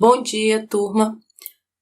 Bom dia, turma!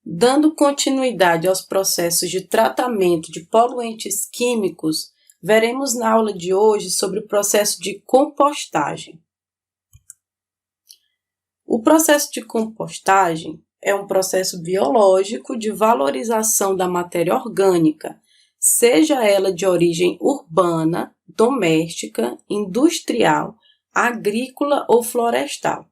Dando continuidade aos processos de tratamento de poluentes químicos, veremos na aula de hoje sobre o processo de compostagem. O processo de compostagem é um processo biológico de valorização da matéria orgânica, seja ela de origem urbana, doméstica, industrial, agrícola ou florestal.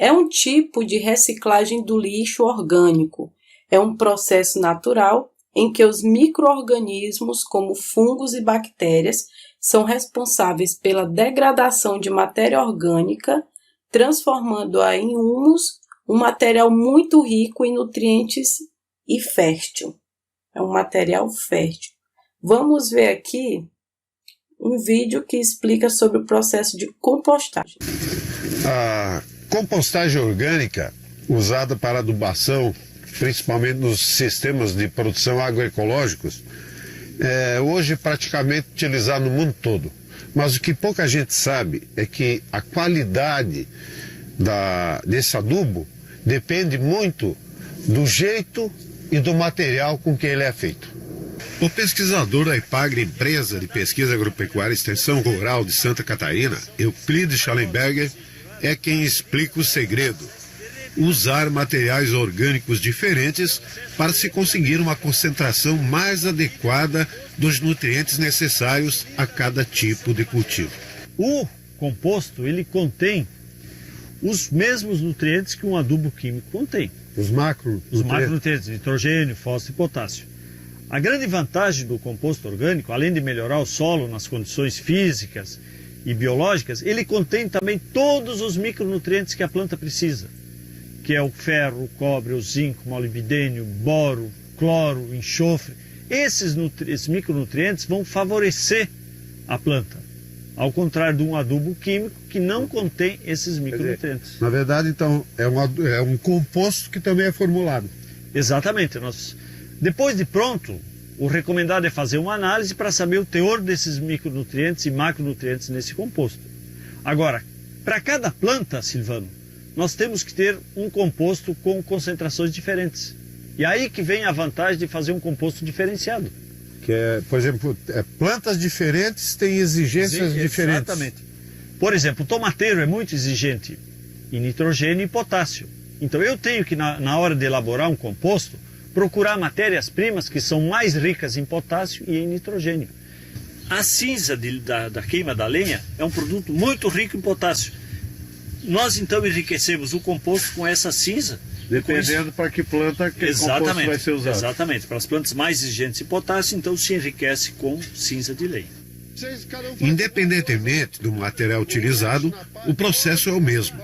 É um tipo de reciclagem do lixo orgânico. É um processo natural em que os micro-organismos, como fungos e bactérias, são responsáveis pela degradação de matéria orgânica, transformando-a em humus, um material muito rico em nutrientes e fértil. É um material fértil. Vamos ver aqui um vídeo que explica sobre o processo de compostagem. A compostagem orgânica, usada para adubação, principalmente nos sistemas de produção agroecológicos, é hoje praticamente utilizada no mundo todo. Mas o que pouca gente sabe é que a qualidade desse adubo depende muito do jeito e do material com que ele é feito. O pesquisador da Ipagre, Empresa de Pesquisa Agropecuária e Extensão Rural de Santa Catarina, Euclides Schallenberger, é quem explica o segredo: usar materiais orgânicos diferentes para se conseguir uma concentração mais adequada dos nutrientes necessários a cada tipo de cultivo. O composto, ele contém os mesmos nutrientes que um adubo químico contém. Os macronutrientes, nitrogênio, fósforo e potássio. A grande vantagem do composto orgânico, além de melhorar o solo nas condições físicas e biológicas, ele contém também todos os micronutrientes que a planta precisa, que é o ferro, o cobre, o zinco, o molibdênio, boro, cloro, enxofre. Esses micronutrientes vão favorecer a planta, ao contrário de um adubo químico que não contém esses micronutrientes. Na verdade, então, é um composto que também é formulado. Exatamente. Depois de pronto, o recomendado é fazer uma análise para saber o teor desses micronutrientes e macronutrientes nesse composto. Agora, para cada planta, Silvano, nós temos que ter um composto com concentrações diferentes. E aí que vem a vantagem de fazer um composto diferenciado. Que é, por exemplo, plantas diferentes têm exigências diferentes. Exatamente. Por exemplo, o tomateiro é muito exigente em nitrogênio e potássio. Então eu tenho que, na hora de elaborar um composto, procurar matérias-primas que são mais ricas em potássio e em nitrogênio. A cinza da queima da lenha é um produto muito rico em potássio. Nós então enriquecemos o composto com essa cinza. Dependendo para que planta que o composto vai ser usado. Exatamente. Para as plantas mais exigentes em potássio, então se enriquece com cinza de lenha. Independentemente do material utilizado, o processo é o mesmo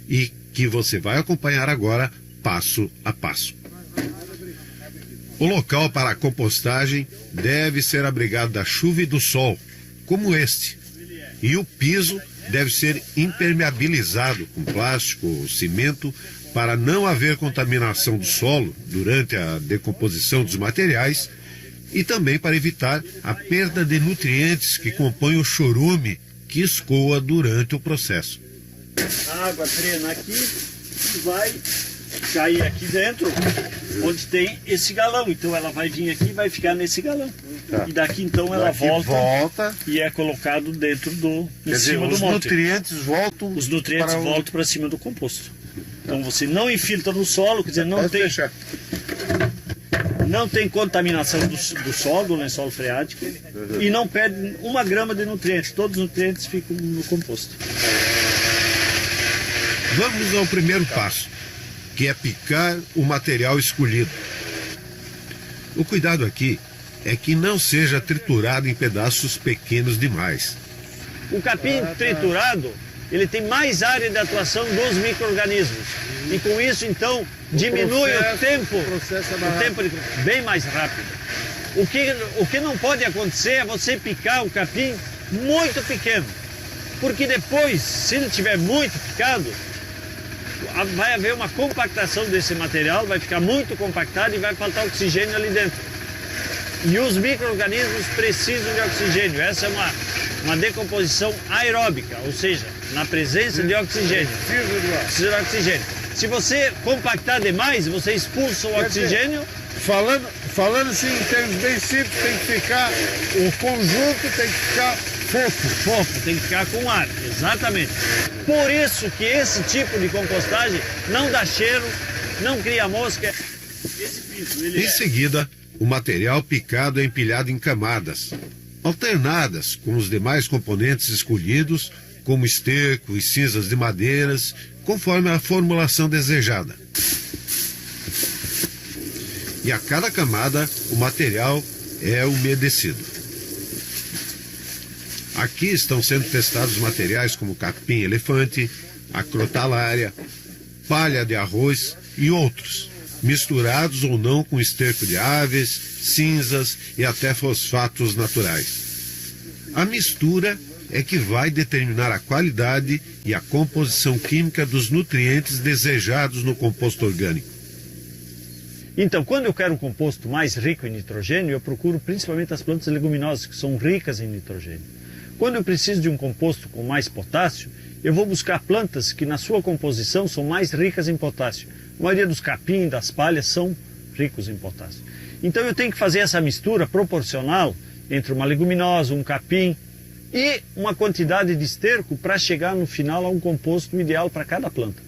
e que você vai acompanhar agora passo a passo. O local para a compostagem deve ser abrigado da chuva e do sol, como este. E o piso deve ser impermeabilizado com plástico ou cimento para não haver contaminação do solo durante a decomposição dos materiais e também para evitar a perda de nutrientes que compõem o chorume que escoa durante o processo. A água drena aqui e vai cair aqui dentro, onde tem esse galão. Então ela vai vir aqui e vai ficar nesse galão. Tá. E daqui então ela volta e é colocado dentro em cima do monte. Os nutrientes voltam para cima do composto. Então você não infiltra no solo, quer dizer, não tem contaminação do solo, do lençol freático, e não perde 1 grama de nutrientes. Todos os nutrientes ficam no composto. Vamos ao primeiro passo, que é picar o material escolhido. O cuidado aqui é que não seja triturado em pedaços pequenos demais. O capim triturado, ele tem mais área de atuação dos micro-organismos. E com isso, então, diminui o tempo bem mais rápido. O que não pode acontecer é você picar o capim muito pequeno. Porque depois, se ele estiver muito picado, vai haver uma compactação desse material, vai ficar muito compactado e vai faltar oxigênio ali dentro. E os micro-organismos precisam de oxigênio. Essa é uma decomposição aeróbica, ou seja, na presença de oxigênio. Precisa de oxigênio. Se você compactar demais, você expulsa o oxigênio. Falando assim em termos bem simples, tem que ficar, o conjunto tem que ficar Fofo, tem que ficar com ar, exatamente. Por isso que esse tipo de compostagem não dá cheiro, não cria mosca. Esse piso, Em seguida, o material picado é empilhado em camadas, alternadas com os demais componentes escolhidos, como esterco e cinzas de madeiras, conforme a formulação desejada. E a cada camada, o material é umedecido. Aqui estão sendo testados materiais como capim-elefante, acrotalária, palha de arroz e outros, misturados ou não com esterco de aves, cinzas e até fosfatos naturais. A mistura é que vai determinar a qualidade e a composição química dos nutrientes desejados no composto orgânico. Então, quando eu quero um composto mais rico em nitrogênio, eu procuro principalmente as plantas leguminosas, que são ricas em nitrogênio. Quando eu preciso de um composto com mais potássio, eu vou buscar plantas que na sua composição são mais ricas em potássio. A maioria dos capim, das palhas, são ricos em potássio. Então eu tenho que fazer essa mistura proporcional entre uma leguminosa, um capim e uma quantidade de esterco para chegar no final a um composto ideal para cada planta.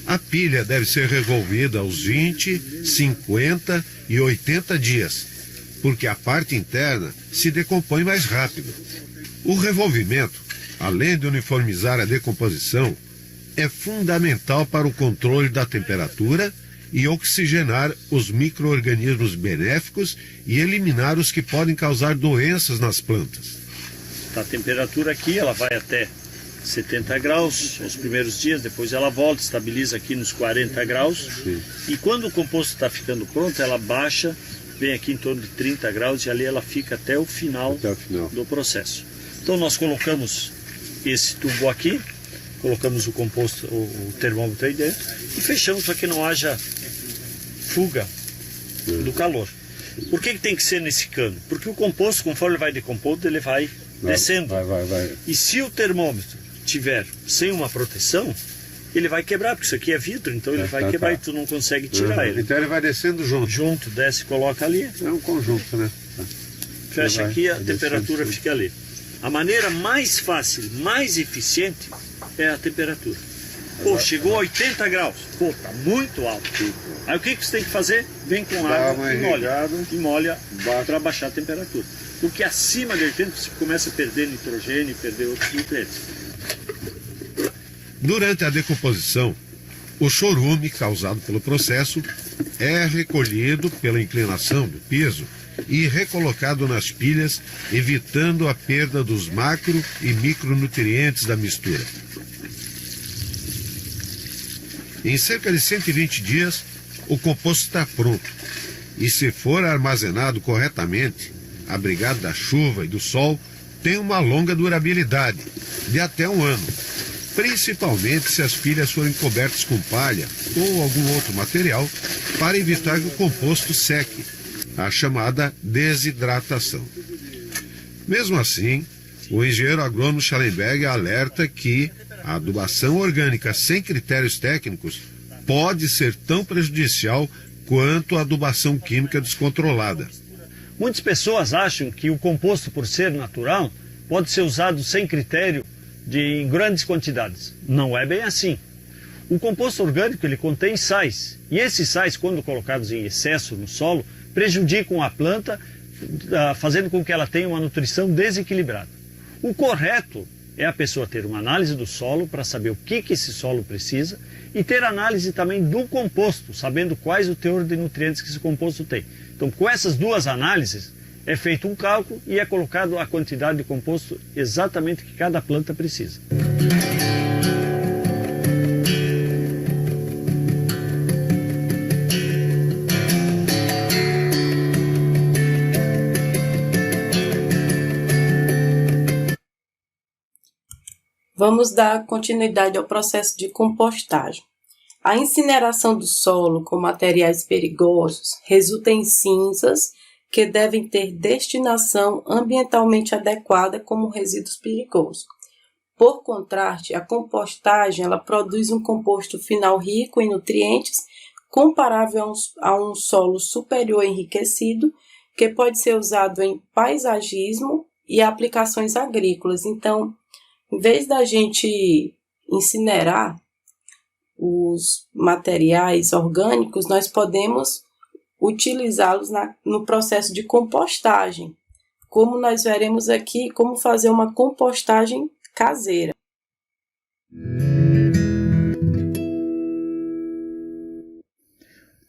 A pilha deve ser revolvida aos 20, 50 e 80 dias, porque a parte interna se decompõe mais rápido. O revolvimento, além de uniformizar a decomposição, é fundamental para o controle da temperatura e oxigenar os micro-organismos benéficos e eliminar os que podem causar doenças nas plantas. A temperatura aqui ela vai até 70 graus nos primeiros dias, depois ela volta, estabiliza aqui nos 40 graus. Sim. E quando o composto está ficando pronto, ela baixa, vem aqui em torno de 30 graus e ali ela fica até o final do processo. Então nós colocamos esse tubo aqui, colocamos o composto, o termômetro aí dentro e fechamos para que não haja fuga do calor. Por que tem que ser nesse cano? Porque o composto, conforme ele vai decompondo, ele vai descendo. Vai. E se o termômetro tiver sem uma proteção, ele vai quebrar, porque isso aqui é vidro, então ele vai quebrar e tu não consegue tirar ele. Então ele vai descendo junto. Junto, desce, coloca ali. É um conjunto, né? Fecha aqui, a temperatura fica ali. A maneira mais fácil, mais eficiente é a temperatura. Pô, chegou a 80 graus. Pô, tá muito alto. Aí o que você tem que fazer? Vem com água e molha para baixar a temperatura. Porque acima de 80 você começa a perder nitrogênio e perder outros nutrientes. Durante a decomposição, o chorume causado pelo processo é recolhido pela inclinação do piso e recolocado nas pilhas, evitando a perda dos macro e micronutrientes da mistura. Em cerca de 120 dias, o composto está pronto e, se for armazenado corretamente, abrigado da chuva e do sol, tem uma longa durabilidade, de até 1 ano, principalmente se as pilhas forem cobertas com palha ou algum outro material, para evitar que o composto seque, a chamada desidratação. Mesmo assim, o engenheiro agrônomo Schallenberg alerta que a adubação orgânica sem critérios técnicos pode ser tão prejudicial quanto a adubação química descontrolada. Muitas pessoas acham que o composto, por ser natural, pode ser usado sem critério em grandes quantidades. Não é bem assim. O composto orgânico ele contém sais, e esses sais, quando colocados em excesso no solo, prejudicam a planta, fazendo com que ela tenha uma nutrição desequilibrada. O correto é a pessoa ter uma análise do solo para saber o que esse solo precisa e ter análise também do composto, sabendo quais o teor de nutrientes que esse composto tem. Então, com essas duas análises, é feito um cálculo e é colocado a quantidade de composto exatamente que cada planta precisa. Vamos dar continuidade ao processo de compostagem. A incineração do solo com materiais perigosos resulta em cinzas que devem ter destinação ambientalmente adequada como resíduos perigosos. Por contraste, a compostagem ela produz um composto final rico em nutrientes, comparável a um solo superior enriquecido, que pode ser usado em paisagismo e aplicações agrícolas. Então, em vez da gente incinerar os materiais orgânicos, nós podemos utilizá-los no processo de compostagem, como nós veremos aqui, como fazer uma compostagem caseira.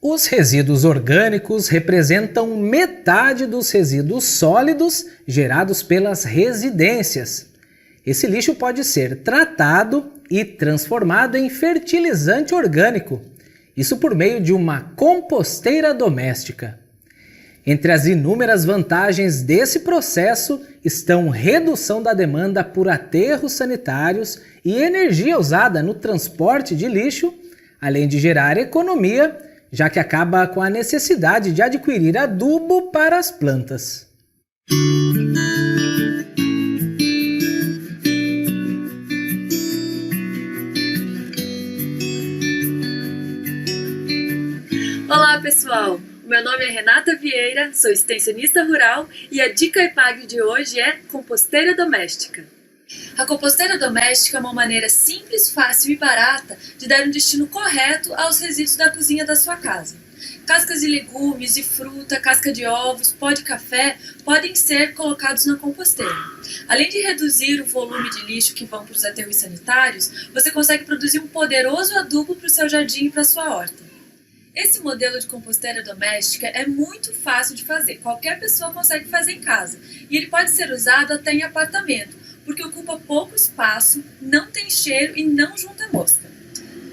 Os resíduos orgânicos representam metade dos resíduos sólidos gerados pelas residências. Esse lixo pode ser tratado e transformado em fertilizante orgânico, isso por meio de uma composteira doméstica. Entre as inúmeras vantagens desse processo estão redução da demanda por aterros sanitários e energia usada no transporte de lixo, além de gerar economia, já que acaba com a necessidade de adquirir adubo para as plantas. Olá pessoal, o meu nome é Renata Vieira, sou extensionista rural e a dica EPAGRE de hoje é composteira doméstica. A composteira doméstica é uma maneira simples, fácil e barata de dar um destino correto aos resíduos da cozinha da sua casa. Cascas de legumes, de fruta, casca de ovos, pó de café podem ser colocados na composteira. Além de reduzir o volume de lixo que vão para os aterros sanitários, você consegue produzir um poderoso adubo para o seu jardim e para a sua horta. Esse modelo de composteira doméstica é muito fácil de fazer, qualquer pessoa consegue fazer em casa. E ele pode ser usado até em apartamento, porque ocupa pouco espaço, não tem cheiro e não junta mosca.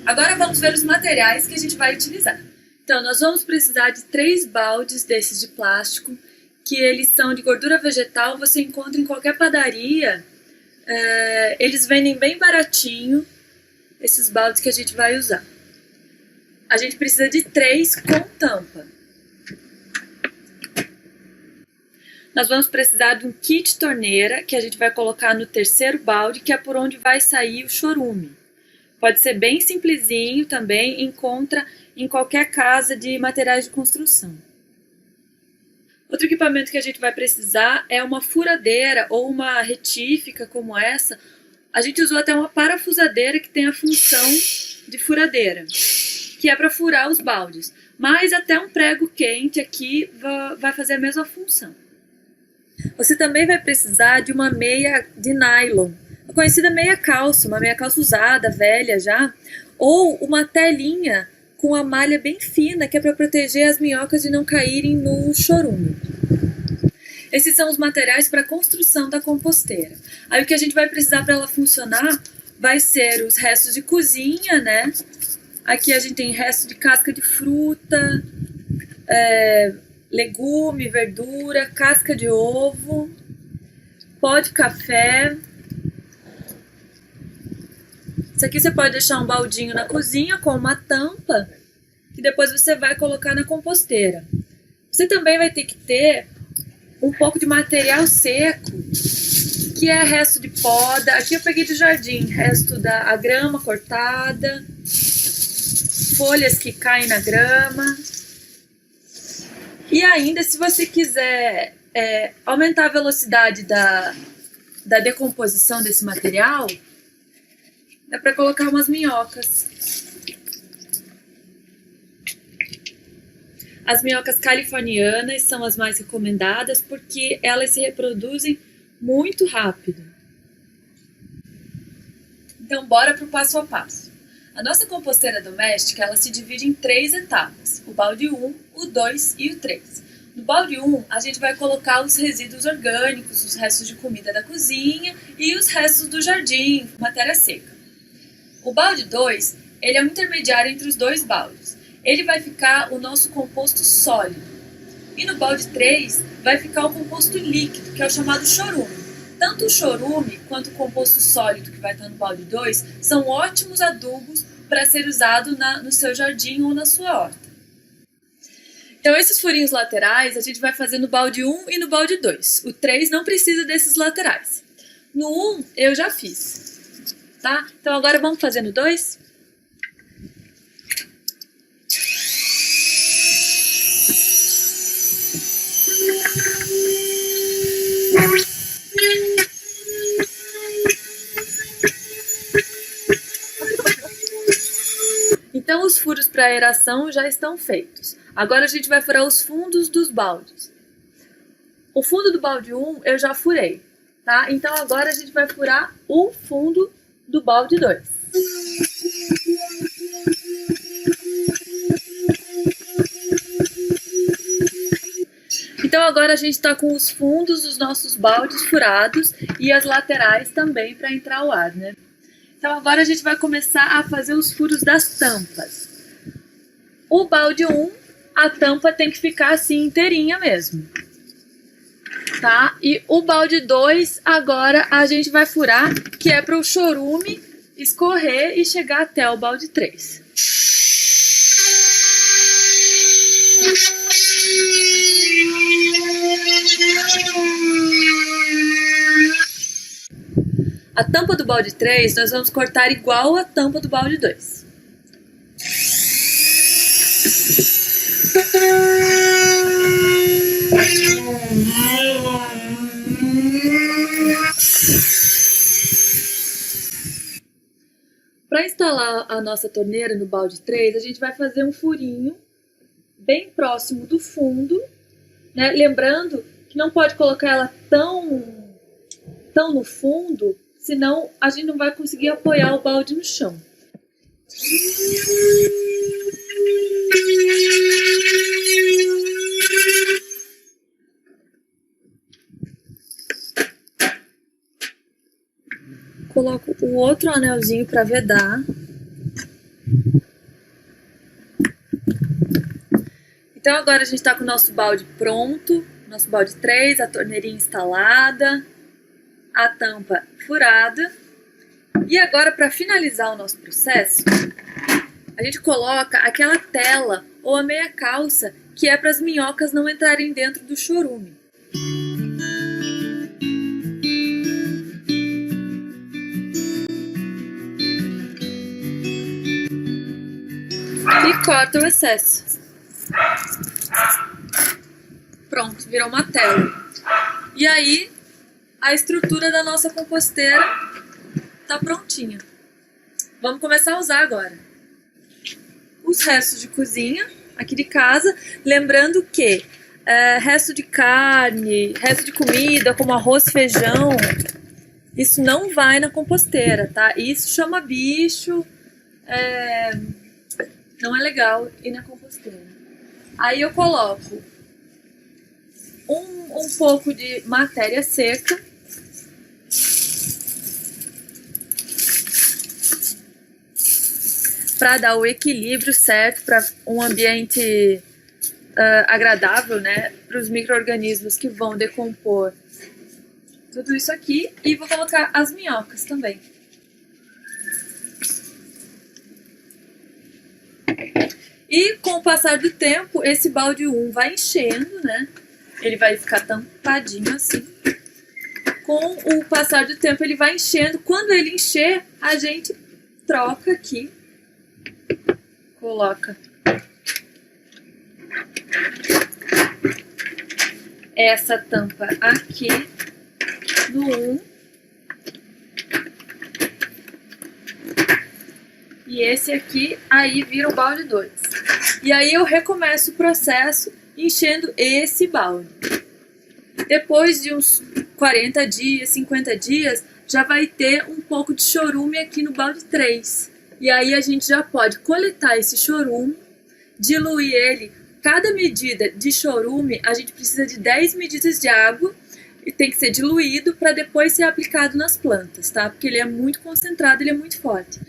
Agora vamos ver os materiais que a gente vai utilizar. Então, nós vamos precisar de 3 baldes desses de plástico, que eles são de gordura vegetal, você encontra em qualquer padaria. Eles vendem bem baratinho, esses baldes que a gente vai usar. A gente precisa de 3 com tampa. Nós vamos precisar de um kit torneira, que a gente vai colocar no 3º balde, que é por onde vai sair o chorume. Pode ser bem simplesinho também, encontra em qualquer casa de materiais de construção. Outro equipamento que a gente vai precisar é uma furadeira ou uma retífica como essa. A gente usou até uma parafusadeira que tem a função de furadeira, que é para furar os baldes. Mas até um prego quente aqui vai fazer a mesma função. Você também vai precisar de uma meia de nylon, a conhecida meia calça, uma meia calça usada, velha já, ou uma telinha com a malha bem fina, que é para proteger as minhocas de não caírem no chorume. Esses são os materiais para a construção da composteira. Aí o que a gente vai precisar para ela funcionar vai ser os restos de cozinha, né? Aqui a gente tem resto de casca de fruta, legume, verdura, casca de ovo, pó de café. Isso aqui você pode deixar um baldinho na cozinha com uma tampa, que depois você vai colocar na composteira. Você também vai ter que ter um pouco de material seco, que é resto de poda. Aqui eu peguei do jardim, resto da grama cortada, folhas que caem na grama. E ainda, se você quiser aumentar a velocidade da decomposição desse material, dá para colocar umas minhocas. As minhocas californianas são as mais recomendadas porque elas se reproduzem muito rápido. Então, bora para o passo a passo. A nossa composteira doméstica ela se divide em 3 etapas, o balde 1, o 2 e o 3. No balde 1, a gente vai colocar os resíduos orgânicos, os restos de comida da cozinha e os restos do jardim, matéria seca. O balde 2, ele é um intermediário entre os 2 baldes. Ele vai ficar o nosso composto sólido. E no balde 3, vai ficar o composto líquido, que é o chamado chorume. Tanto o chorume quanto o composto sólido que vai estar no balde 2 são ótimos adubos para ser usado no seu jardim ou na sua horta. Então esses furinhos laterais a gente vai fazer no balde 1 e no balde 2. O 3 não precisa desses laterais. No 1 eu já fiz. tá? Então agora vamos fazendo 2? Então os furos para aeração já estão feitos. Agora a gente vai furar os fundos dos baldes. O fundo do balde 1 eu já furei, tá? Então agora a gente vai furar o fundo do balde 2. Então agora a gente está com os fundos dos nossos baldes furados e as laterais também para entrar o ar, né? Então agora a gente vai começar a fazer os furos das tampas. O balde 1, a tampa tem que ficar assim inteirinha mesmo, tá? E o balde 2, agora a gente vai furar, que é para o chorume escorrer e chegar até o balde 3. A tampa do balde 3 nós vamos cortar igual a tampa do balde 2. Para instalar a nossa torneira no balde 3, a gente vai fazer um furinho bem próximo do fundo, né? Lembrando que não pode colocar ela tão no fundo, senão a gente não vai conseguir apoiar o balde no chão. Coloco o outro anelzinho para vedar. Então agora a gente está com o nosso balde pronto, nosso balde 3, a torneirinha instalada, a tampa furada. E agora, para finalizar o nosso processo, a gente coloca aquela tela ou a meia calça que é para as minhocas não entrarem dentro do chorume. E corta o excesso. Pronto, virou uma tela. E aí, a estrutura da nossa composteira tá prontinha. Vamos começar a usar agora. Os restos de cozinha aqui de casa, lembrando que resto de carne, resto de comida, como arroz, feijão, isso não vai na composteira, tá? Isso chama bicho, não é legal ir na composteira. Aí eu coloco um pouco de matéria seca, para dar o equilíbrio certo, para um ambiente agradável, né, para os micro-organismos que vão decompor tudo isso aqui. E vou colocar as minhocas também. E com o passar do tempo, esse balde 1 vai enchendo, né? Ele vai ficar tampadinho assim. Com o passar do tempo, ele vai enchendo. Quando ele encher, a gente troca aqui. Coloca essa tampa aqui no 1. E esse aqui, aí vira o balde 2. E aí eu recomeço o processo enchendo esse balde. Depois de uns 40 dias, 50 dias, já vai ter um pouco de chorume aqui no balde 3. E aí a gente já pode coletar esse chorume, diluir ele. Cada medida de chorume, a gente precisa de 10 medidas de água e tem que ser diluído para depois ser aplicado nas plantas, tá? Porque ele é muito concentrado, ele é muito forte.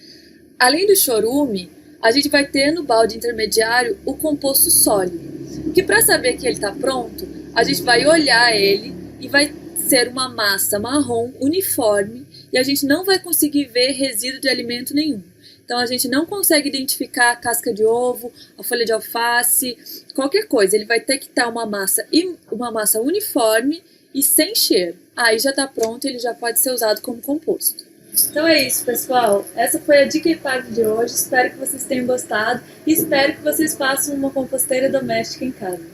Além do chorume, a gente vai ter no balde intermediário o composto sólido, que para saber que ele está pronto, a gente vai olhar ele e vai ser uma massa marrom uniforme e a gente não vai conseguir ver resíduo de alimento nenhum. Então a gente não consegue identificar a casca de ovo, a folha de alface, qualquer coisa. Ele vai ter que estar uma massa uniforme e sem cheiro. Aí já está pronto, ele já pode ser usado como composto. Então é isso, pessoal. Essa foi a Dica EPAGRE de hoje. Espero que vocês tenham gostado e espero que vocês façam uma composteira doméstica em casa.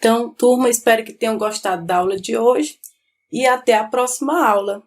Então, turma, espero que tenham gostado da aula de hoje e até a próxima aula.